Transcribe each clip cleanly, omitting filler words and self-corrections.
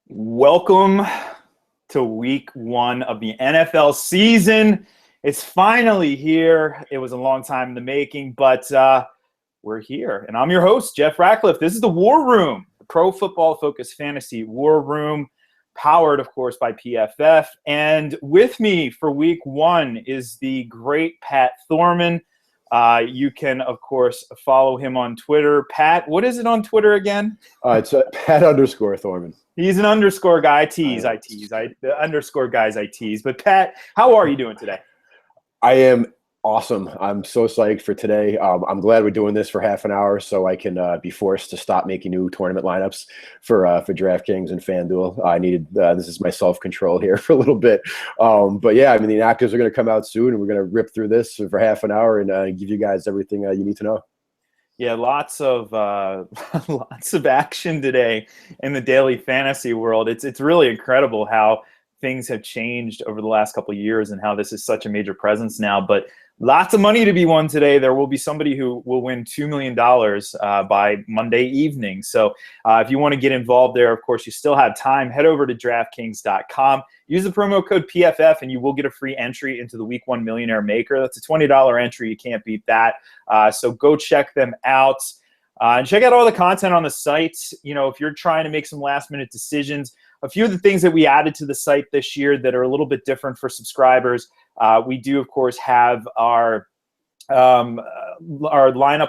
Welcome to week one of the NFL season. It's finally here. It was a long time in the making, but we're here. And I'm your host, Jeff Ratcliffe. This is the War Room, the Pro Football Focus Fantasy War Room, powered, of course, by PFF. And with me for week one is the great Pat Thorman. You can, of course, follow him on Twitter. Pat, what is it on Twitter again? It's Pat_Thorman. He's an underscore guy. I tease. The underscore guys I tease. But Pat, how are you doing today? I am awesome. I'm so psyched for today. I'm glad we're doing this for half an hour so I can be forced to stop making new tournament lineups for DraftKings and FanDuel. I needed this is my self-control here for a little bit. But yeah, I mean, the inactives are going to come out soon, and we're going to rip through this for half an hour and give you guys everything you need to know. Yeah, lots of action today in the daily fantasy world. It's really incredible how things have changed over the last couple of years and how this is such a major presence now. But lots of money to be won today. There will be somebody who will win $2 million by Monday evening. So if you want to get involved there, of course, you still have time. Head over to DraftKings.com. Use the promo code PFF, and you will get a free entry into the Week 1 Millionaire Maker. That's a $20 entry. You can't beat that. So go check them out. And check out all the content on the site. You know, if you're trying to make some last-minute decisions, a few of the things that we added to the site this year that are a little bit different for subscribers. We do, of course, have our lineup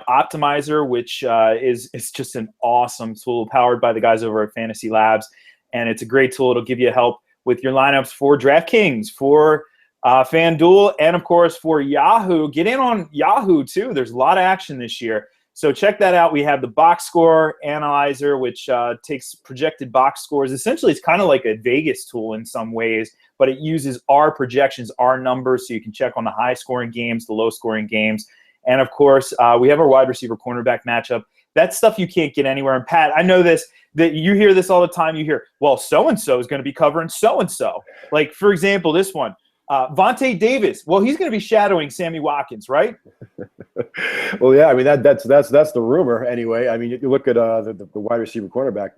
optimizer, which is just an awesome tool powered by the guys over at Fantasy Labs. And it's a great tool. It'll give you help with your lineups for DraftKings, for FanDuel, and, of course, for Yahoo. Get in on Yahoo, too. There's a lot of action this year. So check that out. We have the box score analyzer, which takes projected box scores. Essentially, it's kind of like a Vegas tool in some ways, but it uses our projections, our numbers, so you can check on the high-scoring games, the low-scoring games. And, of course, we have our wide receiver cornerback matchup. That's stuff you can't get anywhere. And, Pat, I know that you hear this all the time. You hear, well, so-and-so is going to be covering so-and-so. Like, for example, this one. Vontae Davis. Well, he's going to be shadowing Sammy Watkins, right? Well, yeah. I mean, that's the rumor anyway. I mean, you look at the wide receiver cornerback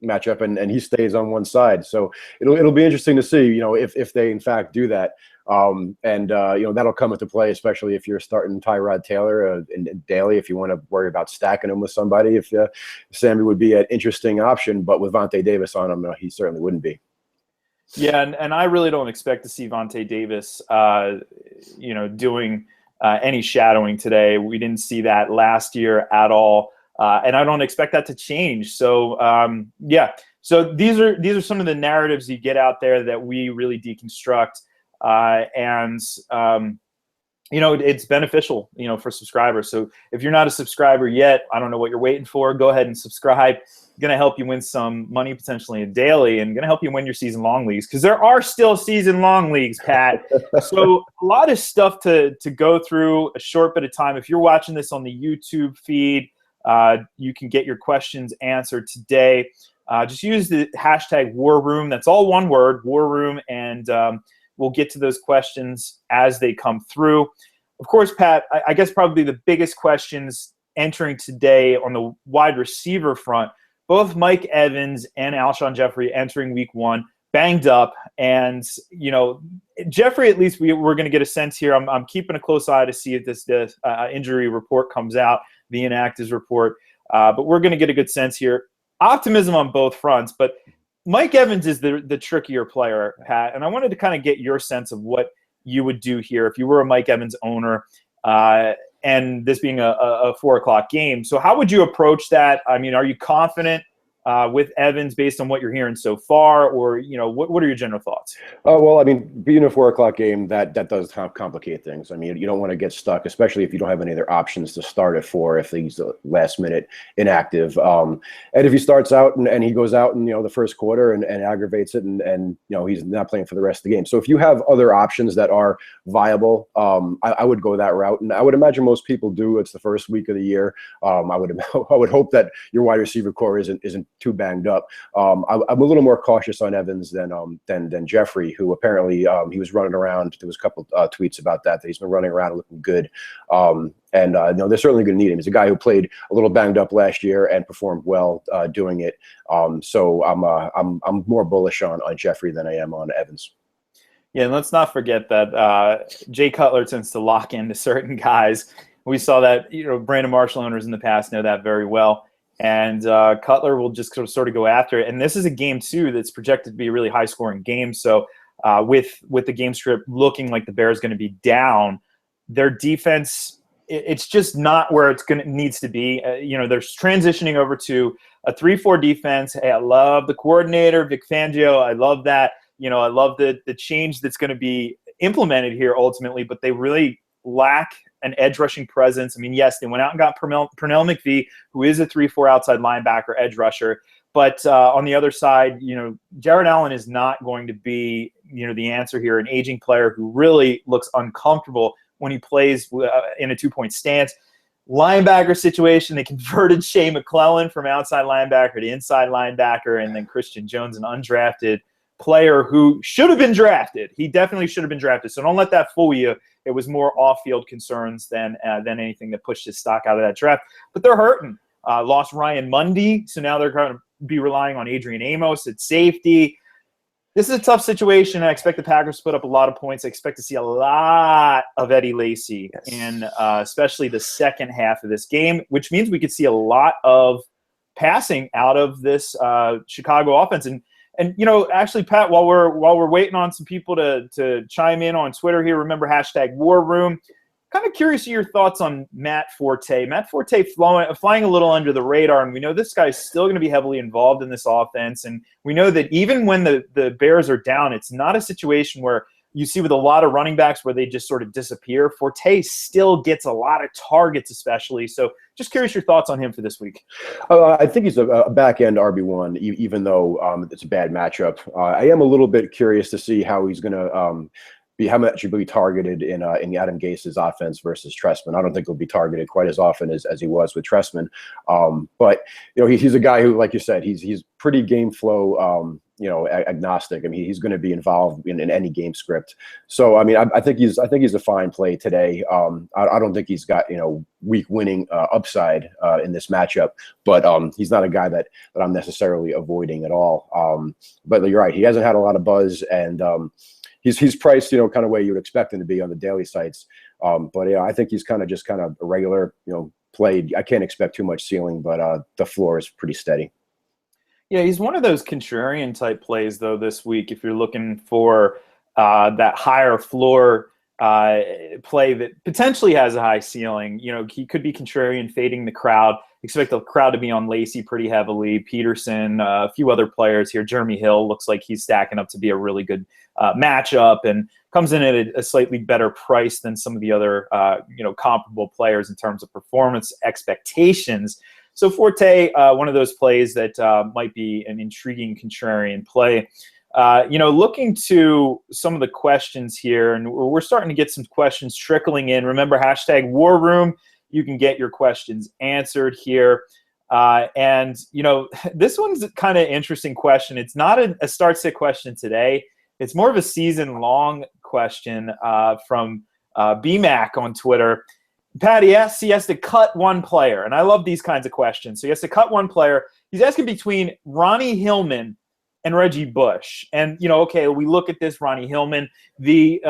matchup, and he stays on one side. So it'll be interesting to see, you know, if they in fact do that. You know, that'll come into play, especially if you're starting Tyrod Taylor in daily. If you want to worry about stacking him with somebody, if Sammy would be an interesting option, but with Vontae Davis on him, he certainly wouldn't be. Yeah, and I really don't expect to see Vontae Davis, you know, doing any shadowing today. We didn't see that last year at all, and I don't expect that to change. So, yeah. So these are some of the narratives you get out there that we really deconstruct, and you know, it's beneficial, you know, for subscribers. So if you're not a subscriber yet, I don't know what you're waiting for. Go ahead and subscribe. Going to help you win some money potentially in daily, and going to help you win your season-long leagues, because there are still season-long leagues, Pat. So a lot of stuff to go through, a short bit of time. If you're watching this on the YouTube feed, you can get your questions answered today. Just use the hashtag War Room. That's all one word, War Room, and we'll get to those questions as they come through. Of course, Pat, I guess probably the biggest questions entering today on the wide receiver front, both Mike Evans and Alshon Jeffrey entering week one, banged up. And, you know, Jeffrey, at least we're going to get a sense here. I'm keeping a close eye to see if this injury report comes out, the inactives report. But we're going to get a good sense here. Optimism on both fronts. But Mike Evans is the trickier player, Pat. And I wanted to kind of get your sense of what you would do here if you were a Mike Evans owner, and this being a 4 o'clock game. So how would you approach that? I mean, are you confident with Evans based on what you're hearing so far, or, you know, what are your general thoughts? Well, I mean, being a 4 o'clock game, that does complicate things. I mean, you don't want to get stuck, especially if you don't have any other options to start at 4 if he's last minute inactive. And if he starts out and he goes out in, you know, the first quarter and aggravates it, and you know, he's not playing for the rest of the game. So if you have other options that are viable, I would go that route, and I would imagine most people do. It's the first week of the year. I would hope that your wide receiver core isn't too banged up. I'm a little more cautious on Evans than Jeffrey, who apparently he was running around. There was a couple tweets about that he's been running around looking good. They're certainly going to need him. He's a guy who played a little banged up last year and performed well doing it. So I'm more bullish on Jeffrey than I am on Evans. Yeah, and let's not forget that Jay Cutler tends to lock into certain guys. We saw that, Brandon Marshall owners in the past know that very well. And Cutler will just sort of go after it. And this is a game, too, that's projected to be a really high-scoring game. So with the game script looking like the Bears going to be down, their defense, it's just not where it's needs to be. They're transitioning over to a 3-4 defense. Hey, I love the coordinator, Vic Fangio. I love that. I love the change that's going to be implemented here ultimately, but they really lack an edge rushing presence. I mean, yes, they went out and got Pernell McPhee, who is a 3-4 outside linebacker edge rusher. But on the other side, Jared Allen is not going to be, the answer here, an aging player who really looks uncomfortable when he plays in a 2-point stance. Linebacker situation, they converted Shea McClellan from outside linebacker to inside linebacker, and then Christian Jones, an undrafted player who should have been drafted. He definitely should have been drafted. So don't let that fool you. It was more off-field concerns than anything that pushed his stock out of that draft. But they're hurting. Lost Ryan Mundy, so now they're going to be relying on Adrian Amos at safety. This is a tough situation. I expect the Packers to put up a lot of points. I expect to see a lot of Eddie Lacy in especially the second half of this game, which means we could see a lot of passing out of this Chicago offense. And actually, Pat, while we're waiting on some people to chime in on Twitter here, remember #WarRoom. Kind of curious of your thoughts on Matt Forte. Matt Forte flying a little under the radar, and we know this guy's still going to be heavily involved in this offense. And we know that even when the Bears are down, it's not a situation where you see with a lot of running backs where they just sort of disappear. Forte still gets a lot of targets, especially. So just curious your thoughts on him for this week. I think he's a back-end RB1, even though it's a bad matchup. I am a little bit curious to see how he's going to how much he'll be targeted in Adam Gase's offense versus Trestman. I don't think he'll be targeted quite as often as he was with Trestman. But he's a guy who, like you said, he's pretty game flow agnostic. I mean, he's going to be involved in any game script. So I mean, I think he's a fine play today. I don't think he's got week winning upside in this matchup, but he's not a guy that I'm necessarily avoiding at all. But you're right, he hasn't had a lot of buzz, and he's priced kind of way you would expect him to be on the daily sites. But yeah, I think he's kind of a regular play. I can't expect too much ceiling, but the floor is pretty steady. Yeah, he's one of those contrarian type plays, though, this week. If you're looking for that higher floor play that potentially has a high ceiling, he could be contrarian, fading the crowd. Expect the crowd to be on Lacy pretty heavily. Peterson, a few other players here. Jeremy Hill looks like he's stacking up to be a really good matchup and comes in at a slightly better price than some of the other comparable players in terms of performance expectations. So Forte, one of those plays that might be an intriguing contrarian play. Looking to some of the questions here, and we're starting to get some questions trickling in. Remember, #WarRoom. You can get your questions answered here. And this one's kind of interesting question. It's not a start-sit question today. It's more of a season-long question from BMAC on Twitter. Pat, he has to cut one player, and I love these kinds of questions. So he has to cut one player. He's asking between Ronnie Hillman and Reggie Bush. And, we look at this, Ronnie Hillman, the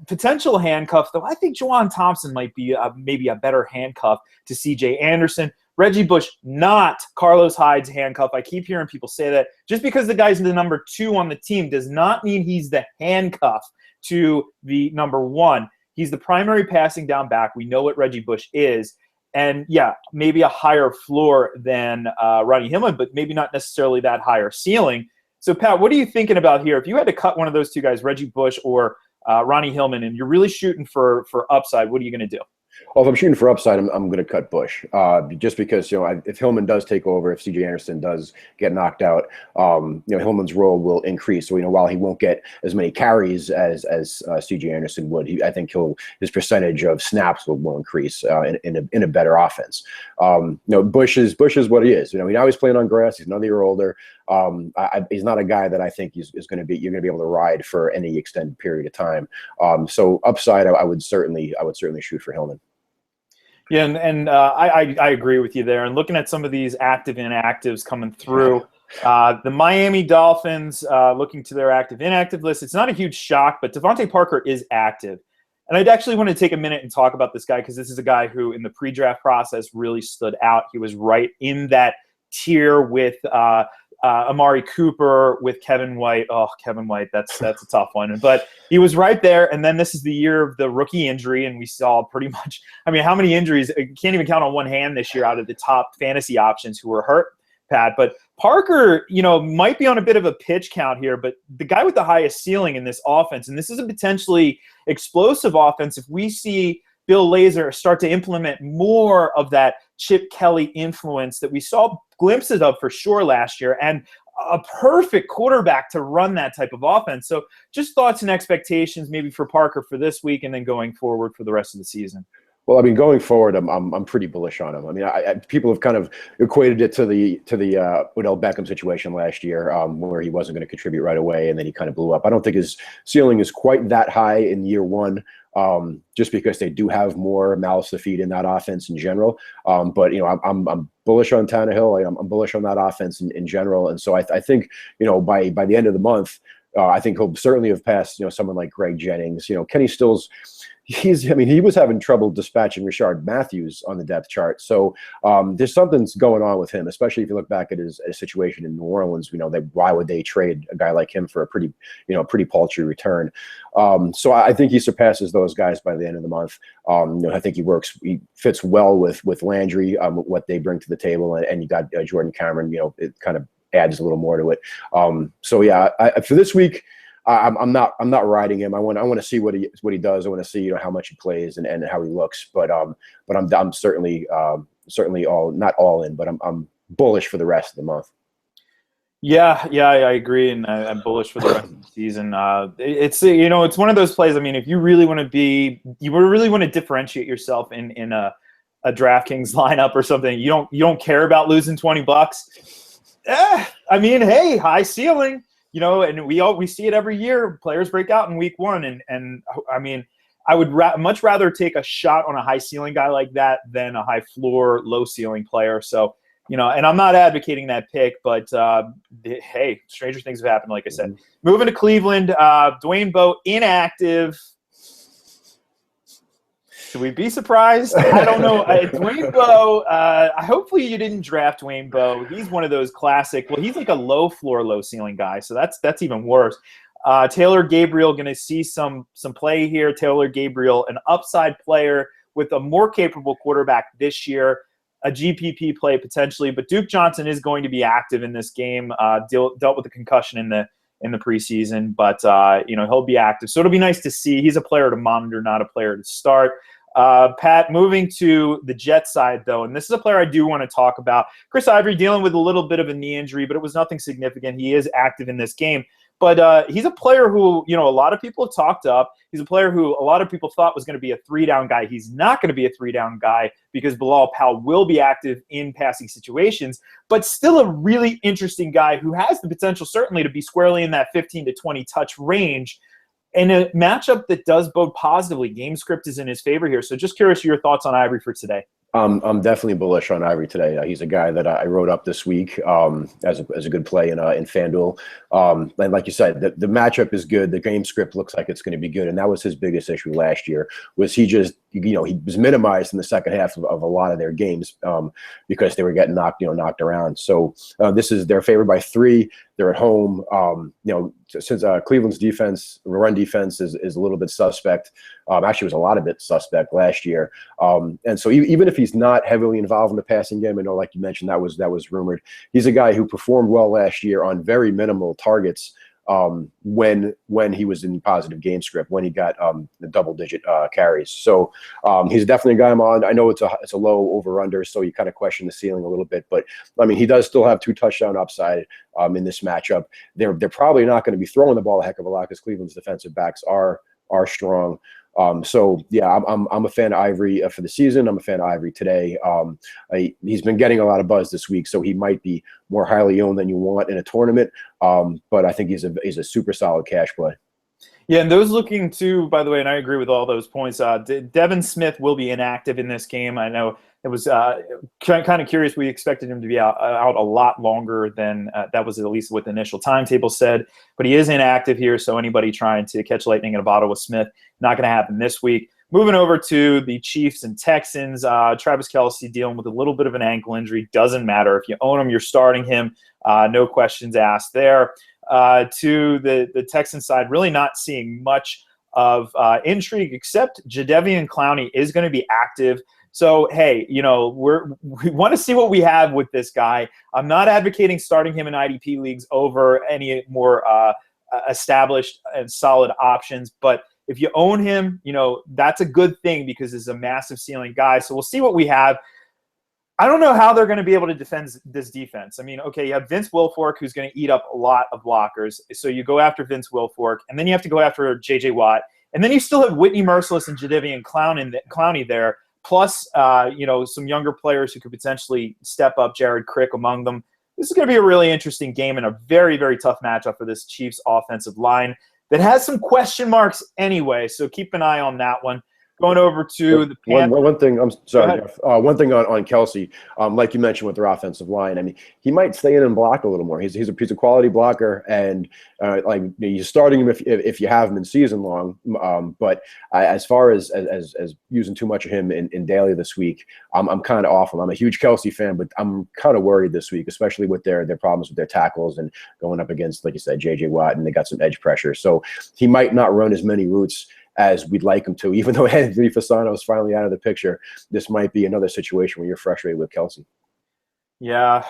potential handcuff, though I think Juwan Thompson might be maybe a better handcuff to C.J. Anderson. Reggie Bush, not Carlos Hyde's handcuff. I keep hearing people say that. Just because the guy's the number 2 on the team does not mean he's the handcuff to the number 1. He's the primary passing down back. We know what Reggie Bush is. And, yeah, maybe a higher floor than Ronnie Hillman, but maybe not necessarily that higher ceiling. So, Pat, what are you thinking about here? If you had to cut one of those two guys, Reggie Bush or Ronnie Hillman, and you're really shooting for upside, what are you going to do? Well, if I'm shooting for upside, I'm going to cut Bush, just because if Hillman does take over, if C.J. Anderson does get knocked out, Hillman's role will increase. So while he won't get as many carries as C.J. Anderson would, I think his percentage of snaps will increase in a better offense. Bush is what he is. Now he's playing on grass. He's another year older. He's not a guy that I think you're going to be able to ride for any extended period of time. So upside, I would certainly shoot for Hillman. Yeah, and I agree with you there. And looking at some of these active inactives coming through, the Miami Dolphins looking to their active inactive list, it's not a huge shock, but Devontae Parker is active. And I'd actually want to take a minute and talk about this guy because this is a guy who in the pre-draft process really stood out. He was right in that tier with Amari Cooper, with Kevin White. Oh, Kevin White, that's a tough one. But he was right there. And then this is the year of the rookie injury, and we saw pretty much, how many injuries? You can't even count on one hand this year out of the top fantasy options who were hurt, Pat. But Parker, might be on a bit of a pitch count here, but the guy with the highest ceiling in this offense, and this is a potentially explosive offense if we see Bill Lazor start to implement more of that Chip Kelly influence that we saw glimpses of for sure last year, and a perfect quarterback to run that type of offense. So just thoughts and expectations maybe for Parker for this week and then going forward for the rest of the season. Well, going forward, I'm pretty bullish on him. People have kind of equated it to the Odell Beckham situation last year, where he wasn't going to contribute right away, and then he kind of blew up. I don't think his ceiling is quite that high in year one, just because they do have more mouths to feed in that offense in general. But I'm bullish on Tannehill. I'm bullish on that offense in general, and so I think by the end of the month, I think he'll certainly have passed someone like Greg Jennings. Kenny Stills. He was having trouble dispatching Rishard Matthews on the depth chart. So there's something's going on with him, especially if you look back at his situation in New Orleans. Why would they trade a guy like him for a pretty paltry return? So I think he surpasses those guys by the end of the month. I think he fits well with Landry, what they bring to the table, and you got Jordan Cameron. It kind of adds a little more to it. So yeah, for this week, I'm not riding him. I want to see what he does. I want to see how much he plays and how he looks. But I'm certainly not all in, but I'm bullish for the rest of the month. Yeah, I agree, and I'm bullish for the rest of the season. It's one of those plays. If you really want to differentiate yourself in a DraftKings lineup or something, you don't care about losing $20. Hey, high ceiling. And we see it every year. Players break out in week one, and I would much rather take a shot on a high ceiling guy like that than a high floor, low ceiling player. So, and I'm not advocating that pick, but hey, stranger things have happened. Like I said, moving to Cleveland, Dwayne Bowe inactive. Should we be surprised? I don't know. Dwayne Bowe, hopefully you didn't draft Dwayne Bowe. He's one of those classic. Well, he's like a low floor, low ceiling guy, so that's even worse. Taylor Gabriel going to see some play here. Taylor Gabriel, an upside player with a more capable quarterback this year, a GPP play potentially, but Duke Johnson is going to be active in this game. Dealt with a concussion in the preseason, but he'll be active. So it'll be nice to see. He's a player to monitor, not a player to start. Pat, moving to the Jets side, though, and this is a player I do want to talk about. Chris Ivory dealing with a little bit of a knee injury, but it was nothing significant. He is active in this game. But he's a player who, a lot of people have talked up. He's a player who a lot of people thought was going to be a 3-down guy. He's not going to be a 3-down guy because Bilal Powell will be active in passing situations, but still a really interesting guy who has the potential certainly to be squarely in that 15 to 20 touch range. In a matchup that does bode positively, game script is in his favor here. So just curious your thoughts on Ivory for today. I'm definitely bullish on Ivory today. He's a guy that I wrote up this week as a good play in FanDuel. And like you said, the matchup is good. The game script looks like it's going to be good, and that was his biggest issue last year. Was he just he was minimized in the second half of a lot of their games because they were getting knocked around. So they're favored by 3. They're at home. Since Cleveland's run defense is a little bit suspect. Actually, was a lot of bit suspect last year. And so even if he's not heavily involved in the passing game, I know, like you mentioned, that was rumored. He's a guy who performed well last year on very minimal targets. when he was in positive game script, when he got the double-digit carries. So he's definitely a guy I'm on. I know it's a low over-under, so you kind of question the ceiling a little bit. But, I mean, he does still have 2 touchdown upside in this matchup. They're probably not going to be throwing the ball a heck of a lot because Cleveland's defensive backs are strong. So yeah, I'm a fan of Ivory for the season. I'm a fan of Ivory today. He's been getting a lot of buzz this week, so he might be more highly owned than you want in a tournament. But I think he's a super solid cash play. Yeah, and those looking to, by the way, and I agree with all those points. Devin Smith will be inactive in this game. I know it was kind of curious. We expected him to be out a lot longer than that was at least what the initial timetable said. But he is inactive here, so anybody trying to catch lightning in a bottle with Smith, not going to happen this week. Moving over to the Chiefs and Texans, Travis Kelce dealing with a little bit of an ankle injury. Doesn't matter. If you own him, you're starting him. No questions asked there. To the Texans side, really not seeing much of intrigue, except Jadeveon Clowney is going to be active. So, hey, we want to see what we have with this guy. I'm not advocating starting him in IDP leagues over any more established and solid options. But if you own him, that's a good thing because he's a massive ceiling guy. So we'll see what we have. I don't know how they're going to be able to defend this defense. I mean, okay, you have Vince Wilfork, who's going to eat up a lot of blockers. So you go after Vince Wilfork, and then you have to go after J.J. Watt. And then you still have Whitney Mercilus and Jadeveon Clowney there, plus, some younger players who could potentially step up, Jared Crick among them. This is going to be a really interesting game and a very, very tough matchup for this Chiefs offensive line that has some question marks anyway, so keep an eye on that one. Going over to the Panthers. One thing, I'm sorry, Jeff. One thing on Kelce, like you mentioned with their offensive line, I mean, he might stay in and block a little more. He's a quality blocker, and you're starting him if you have him in season long. But as far as using too much of him in daily this week, I'm kind of off him. I'm a huge Kelce fan, but I'm kind of worried this week, especially with their problems with their tackles and going up against, like you said, J.J. Watt, and they got some edge pressure. So he might not run as many routes as we'd like him to. Even though Anthony Fasano is finally out of the picture, this might be another situation where you're frustrated with Kelce. Yeah,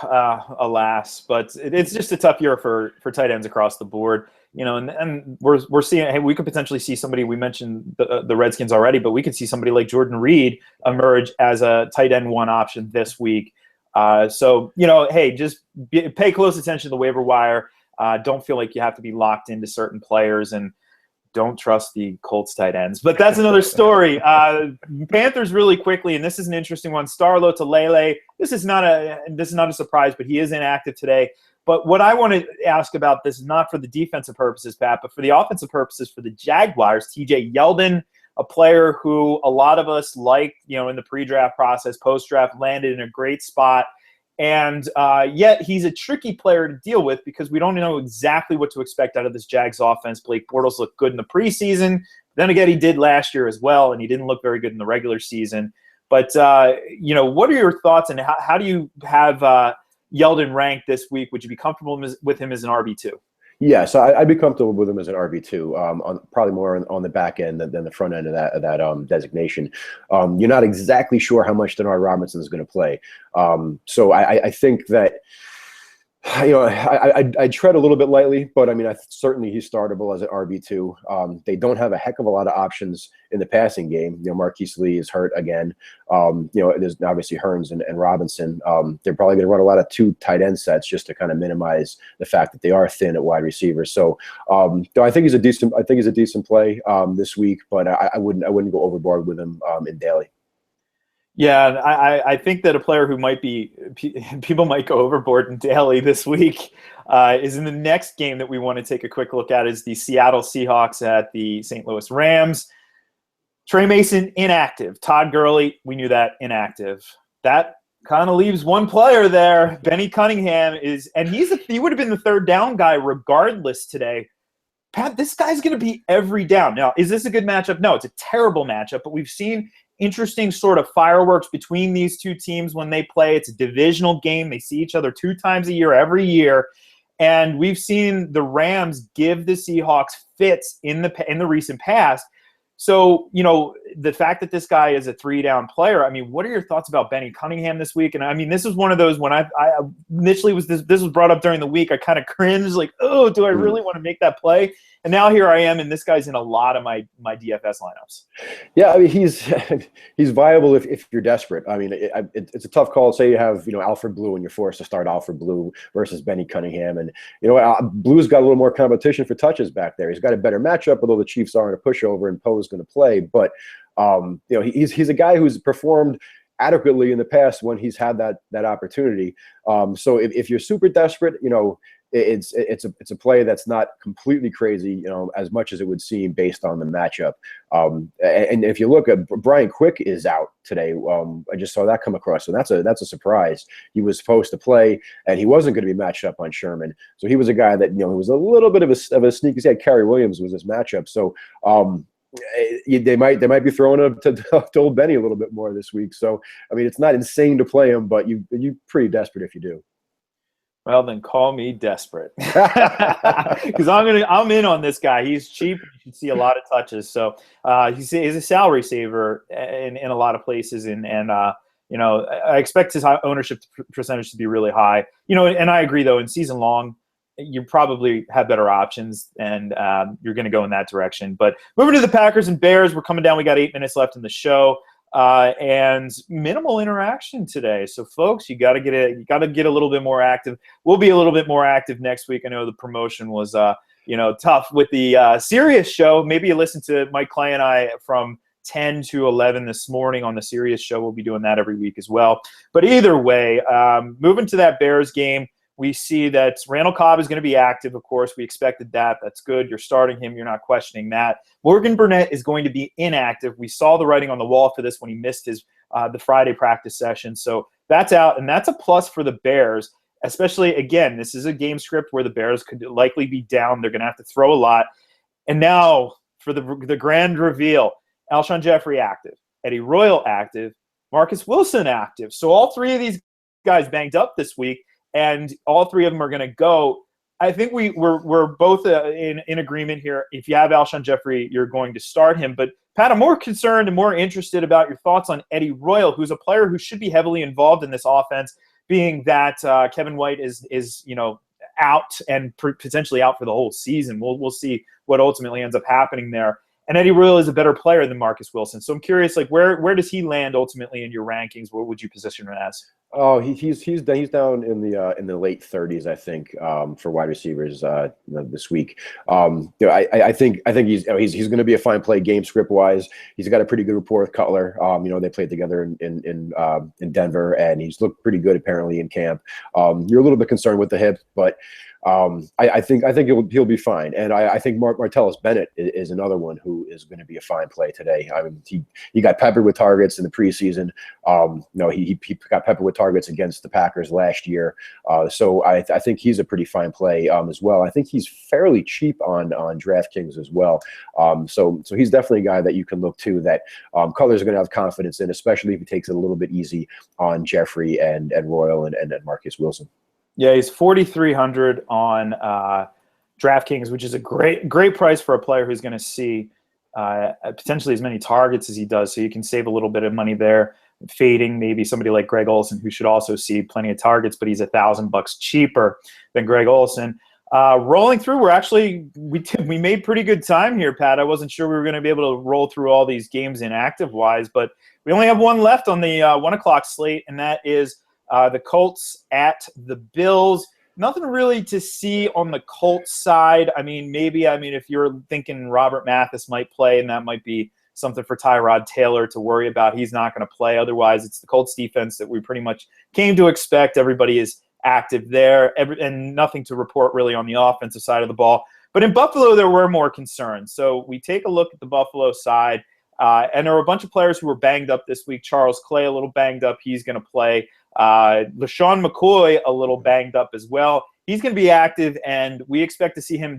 alas, but it's just a tough year for tight ends across the board. And we're seeing, hey, we could potentially see somebody. We mentioned the Redskins already, but we could see somebody like Jordan Reed emerge as a tight end 1 option this week. So hey, just pay close attention to the waiver wire. Don't feel like you have to be locked into certain players, and don't trust the Colts tight ends. But that's another story. Panthers really quickly, and this is an interesting one. Star Lotulelei. This is not a surprise, but he is inactive today. But what I want to ask about this is not for the defensive purposes, Pat, but for the offensive purposes for the Jaguars. TJ Yeldon, a player who a lot of us liked, in the pre-draft process, post-draft, landed in a great spot. And yet he's a tricky player to deal with because we don't know exactly what to expect out of this Jags offense. Blake Bortles looked good in the preseason. Then again, he did last year as well, and he didn't look very good in the regular season. But, what are your thoughts, and how do you have Yeldon ranked this week? Would you be comfortable with him as an RB2? Yeah, so I'd be comfortable with him as an RB2, on probably more on the back end than the front end of that designation. You're not exactly sure how much Denard Robinson is going to play. So I think that, I tread a little bit lightly, but I mean, certainly he's startable as an RB2. They don't have a heck of a lot of options in the passing game. Marquise Lee is hurt again. There's obviously Hearns and Robinson. They're probably going to run a lot of 2 tight end sets just to kind of minimize the fact that they are thin at wide receiver. So, I think he's a decent play this week, but I wouldn't go overboard with him in daily. Yeah, I think that a player who people might go overboard in daily this week is in the next game that we want to take a quick look at is the Seattle Seahawks at the St. Louis Rams. Trey Mason, inactive. Todd Gurley, we knew that, inactive. That kind of leaves one player there. Benny Cunningham and he would have been the third down guy regardless today. Pat, this guy's going to be every down. Now, is this a good matchup? No, it's a terrible matchup, but we've seen interesting sort of fireworks between these 2 teams when they play. It's a divisional game. They see each other 2 times a year, every year. And we've seen the Rams give the Seahawks fits in the recent past. So, the fact that this guy is a 3-down player, I mean, what are your thoughts about Benny Cunningham this week? And I mean, this is one of those when I initially this was brought up during the week, I kind of cringed, like, oh, do I really want to make that play? And now here I am, and this guy's in a lot of my DFS lineups. Yeah, I mean, he's viable if you're desperate. I mean, it's a tough call. Say you have Alfred Blue and you're forced to start Alfred Blue versus Benny Cunningham, and Blue's got a little more competition for touches back there. He's got a better matchup, although the Chiefs aren't a pushover and Poe's going to play. But he's a guy who's performed adequately in the past when he's had that opportunity. So if you're super desperate, it's a play that's not completely crazy, as much as it would seem based on the matchup. And if you look at Brian Quick is out today, I just saw that come across, so that's a surprise. He was supposed to play, and he wasn't going to be matched up on Sherman, so he was a guy that he was a little bit of a sneak. He had Kerry Williams was his matchup, so they might be throwing to old Benny a little bit more this week. So I mean, it's not insane to play him, but you're pretty desperate if you do. Well, then call me desperate, because I'm in on this guy. He's cheap. You should see a lot of touches. So he's a salary saver in a lot of places, and I expect his ownership percentage to be really high. And I agree though, in season long, you probably have better options, and you're going to go in that direction. But moving to the Packers and Bears, we're coming down. We got 8 minutes left in the show. And minimal interaction today. So folks, you got to get a little bit more active. We'll be a little bit more active next week. I know the promotion was, tough with the Sirius show. Maybe you listen to Mike Clay and I from 10 to 11 this morning on the Sirius show. We'll be doing that every week as well. But either way, moving to that Bears game, we see that Randall Cobb is going to be active, of course. We expected that. That's good. You're starting him. You're not questioning that. Morgan Burnett is going to be inactive. We saw the writing on the wall for this when he missed his the Friday practice session. So that's out, and that's a plus for the Bears, especially, again, this is a game script where the Bears could likely be down. They're going to have to throw a lot. And now for the grand reveal, Alshon Jeffrey active, Eddie Royal active, Marcus Wilson active. So all three of these guys banged up this week, and all three of them are going to go. I think we're both in agreement here. If you have Alshon Jeffrey, you're going to start him. But, Pat, I'm more concerned and more interested about your thoughts on Eddie Royal, who's a player who should be heavily involved in this offense, being that Kevin White is out and potentially out for the whole season. We'll see what ultimately ends up happening there. And Eddie Royal is a better player than Marcus Wilson. So I'm curious, where does he land ultimately in your rankings? What would you position him as? Oh, he's down in the late 30s, I think, for wide receivers this week. I think he's going to be a fine play game script wise. He's got a pretty good rapport with Cutler. They played together in Denver, and he's looked pretty good apparently in camp. You're a little bit concerned with the hip, but I think he'll be fine. And I think Martellus Bennett is another one who is going to be a fine play today. I mean, he got peppered with targets in the preseason. He got peppered with targets against the Packers last year. So I think he's a pretty fine play as well. I think he's fairly cheap on DraftKings as well. So he's definitely a guy that you can look to that Cutler's going to have confidence in, especially if he takes it a little bit easy on Jeffrey and Royal and Marcus Wilson. Yeah, he's 4,300 on DraftKings, which is a great price for a player who's going to see potentially as many targets as he does. So you can save a little bit of money there, fading maybe somebody like Greg Olsen, who should also see plenty of targets, but he's $1,000 cheaper than Greg Olsen. Rolling through, we made pretty good time here, Pat. I wasn't sure we were going to be able to roll through all these games inactive wise, but we only have one left on the 1 o'clock slate, and that is the Colts at the Bills. Nothing really to see on the Colts side. If you're thinking Robert Mathis might play, and that might be something for Tyrod Taylor to worry about. He's not going to play. Otherwise, it's the Colts defense that we pretty much came to expect. Everybody is active there, and nothing to report really on the offensive side of the ball. But in Buffalo, there were more concerns. So we take a look at the Buffalo side, and there were a bunch of players who were banged up this week. Charles Clay, a little banged up. He's going to play. LaShawn McCoy, a little banged up as well. He's going to be active, and we expect to see him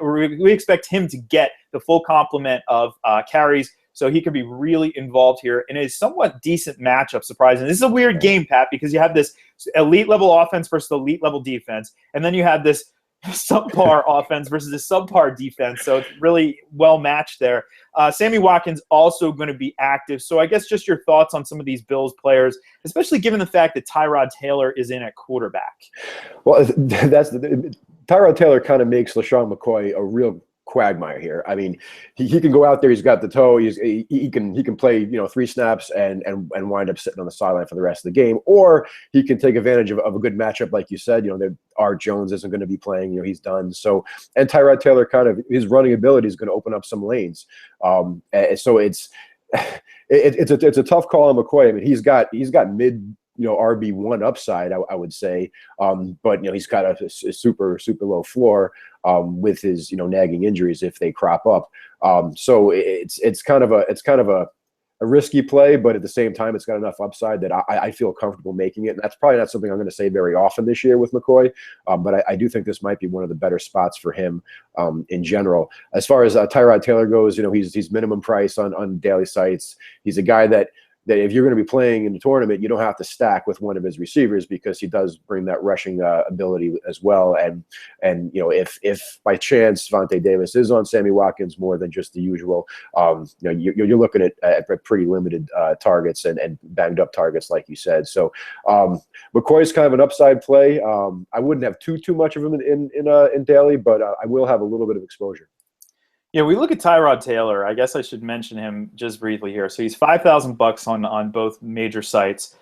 we expect him to get the full complement of carries, so he could be really involved here in a somewhat decent matchup, surprisingly. This is a weird game, Pat, because you have this elite-level offense versus elite-level defense, and then you have this subpar offense versus a subpar defense. So it's really well matched there. Sammy Watkins also going to be active. So I guess just your thoughts on some of these Bills players, especially given the fact that Tyrod Taylor is in at quarterback. Well, Tyrod Taylor kind of makes LeSean McCoy a real quagmire here. I mean, he can go out there. He's got the toe. He can play 3 snaps and wind up sitting on the sideline for the rest of the game, or he can take advantage of a good matchup, like you said. Art Jones isn't going to be playing. He's done. So, and Tyrod Taylor his running ability is going to open up some lanes. So it's a tough call on McCoy. I mean, he's got mid RB1 upside, I would say, but he's got a super low floor with his nagging injuries if they crop up. So it's kind of a risky play, but at the same time, it's got enough upside that I feel comfortable making it. And that's probably not something I'm going to say very often this year with McCoy, but I do think this might be one of the better spots for him in general. As far as Tyrod Taylor goes, he's minimum price on daily sites. He's a guy that if you're going to be playing in the tournament, you don't have to stack with one of his receivers because he does bring that rushing ability as well. And if by chance Vontae Davis is on Sammy Watkins more than just the usual, you're looking at pretty limited targets and banged up targets, like you said. So McCoy's kind of an upside play. I wouldn't have too much of him in daily, but I will have a little bit of exposure. Yeah, we look at Tyrod Taylor. I guess I should mention him just briefly here. So he's $5,000 on both major sites.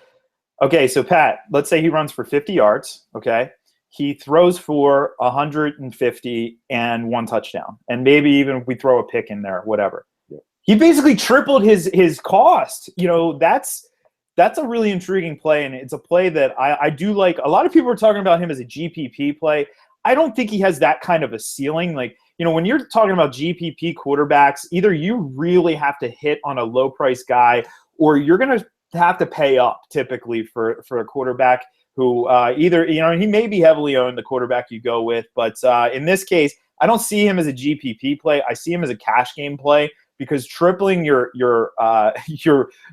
Okay, so Pat, let's say he runs for 50 yards. Okay, he throws for 150 and 1 touchdown, and maybe even if we throw a pick in there, whatever. Yeah. He basically tripled his cost. That's a really intriguing play, and it's a play that I do like. A lot of people are talking about him as a GPP play. I don't think he has that kind of a ceiling. When you're talking about GPP quarterbacks, either you really have to hit on a low-price guy, or you're going to have to pay up typically for a quarterback who either he may be heavily owned, the quarterback you go with, but in this case, I don't see him as a GPP play. I see him as a cash game play because tripling your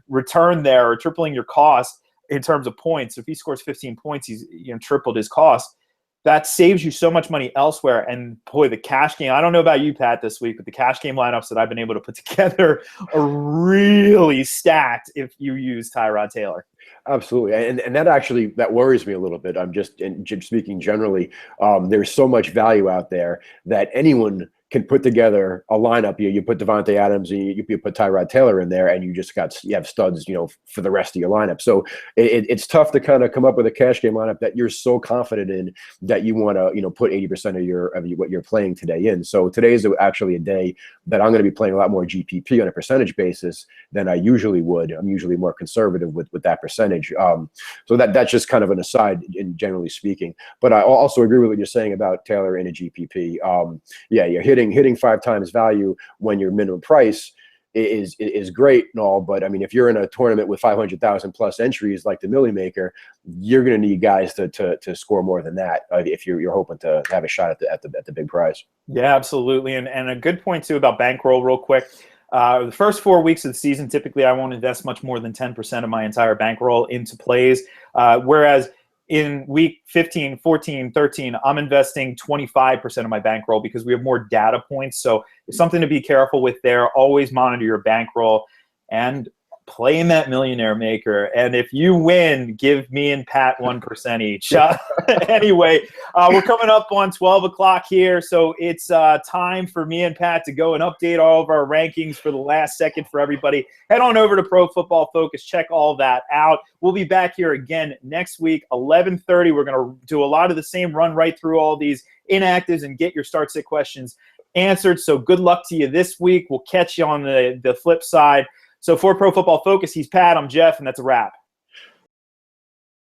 return there, or tripling your cost in terms of points. So if he scores 15 points, he's tripled his cost. That saves you so much money elsewhere. And boy, the cash game, I don't know about you, Pat, this week, but the cash game lineups that I've been able to put together are really stacked if you use Tyrod Taylor. Absolutely. And that worries me a little bit. I'm just speaking generally. There's so much value out there that anyone can put together a lineup. You put Devontae Adams and you put Tyrod Taylor in there, and you have studs, for the rest of your lineup. So it's tough to kind of come up with a cash game lineup that you're so confident in that you want to, put 80% of what you're playing today in. So today is actually a day that I'm going to be playing a lot more GPP on a percentage basis than I usually would. I'm usually more conservative with that percentage. So that's just kind of an aside in generally speaking. But I also agree with what you're saying about Taylor in a GPP. You're hitting 5 times value when your minimum price is great and all, but I mean, if you're in a tournament with 500,000 plus entries like the Millie Maker, you're going to need guys to score more than that if you're hoping to have a shot at the big prize. Yeah, absolutely, and a good point too about bankroll, real quick. The first 4 weeks of the season, typically I won't invest much more than 10% of my entire bankroll into plays, whereas in week 15, 14, 13, I'm investing 25% of my bankroll because we have more data points. So it's something to be careful with there. Always monitor your bankroll and play in that Millionaire Maker. And if you win, give me and Pat 1% each. Anyway, we're coming up on 12 o'clock here. So it's time for me and Pat to go and update all of our rankings for the last second for everybody. Head on over to Pro Football Focus. Check all that out. We'll be back here again next week, 11:30. We're going to do a lot of the same, run right through all these inactives and get your start sit questions answered. So good luck to you this week. We'll catch you on the flip side. So for Pro Football Focus, he's Pat, I'm Jeff, and that's a wrap.